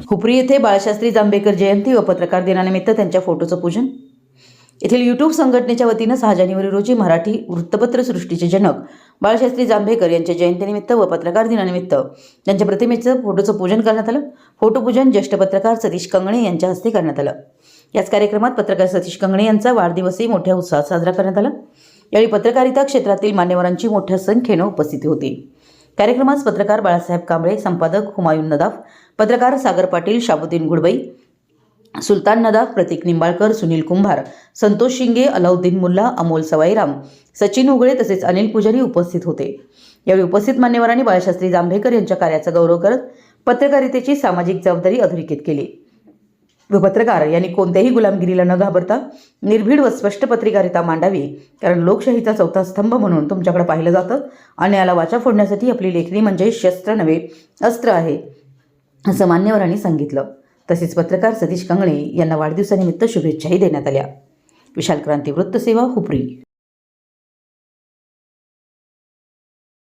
हुपरी येथे बाळशास्त्री जांभेकर जयंती व पत्रकार दिनानिमित्त त्यांच्या फोटोचं पूजन। येथील यूट्यूब संघटनेच्या वतीनं 6 जानेवारी रोजी मराठी वृत्तपत्र सृष्टीचे जनक बाळशास्त्री जांभेकर यांच्या जयंतीनिमित्त व पत्रकार दिनानिमित्त त्यांच्या प्रतिमेचं फोटोचं पूजन करण्यात आलं। फोटोपूजन ज्येष्ठ पत्रकार सतीश कंगणे यांच्या हस्ते करण्यात आलं। याच कार्यक्रमात पत्रकार सतीश कंगणे यांचा वाढदिवसही मोठ्या उत्साहात साजरा करण्यात आला। यावेळी पत्रकारिता क्षेत्रातील मान्यवरांची मोठ्या संख्येनं उपस्थिती होती। कार्यक्रमात पत्रकार बाळासाहेब कांबळे, संपादक हुमायून नदाफ, पत्रकार सागर पाटील, शाबुद्दीन घुडबई, सुलतान नदाफ, प्रतीक निंबाळकर, सुनील कुंभार, संतोष शिंगे, अलाउद्दीन मुल्ला, अमोल सवाईराम, सचिन उगळे तसेच अनिल पुजारी उपस्थित होते। यावेळी उपस्थित मान्यवरांनी बाळशास्त्री जांभेकर यांच्या कार्याचा गौरव करत पत्रकारितेची सामाजिक जबाबदारी अधोरेखित केली व पत्रकार यांनी कोणत्याही गुलामगिरीला न घाबरता निर्भीड व स्पष्ट पत्रकारिता मांडावी, कारण लोकशाहीचा चौथा स्तंभ म्हणून तुमच्याकडे पाहिलं जातं आणि याला वाचा फोडण्यासाठी आपली लेखणी म्हणजे शस्त्र नव्हे अस्त्र आहे, असं मान्यवरांनी सांगितलं। तसेच पत्रकार सतीश कंगणे यांना वाढदिवसानिमित्त शुभेच्छाही देण्यात आल्या। विशाल क्रांती वृत्तसेवा, हुपरी।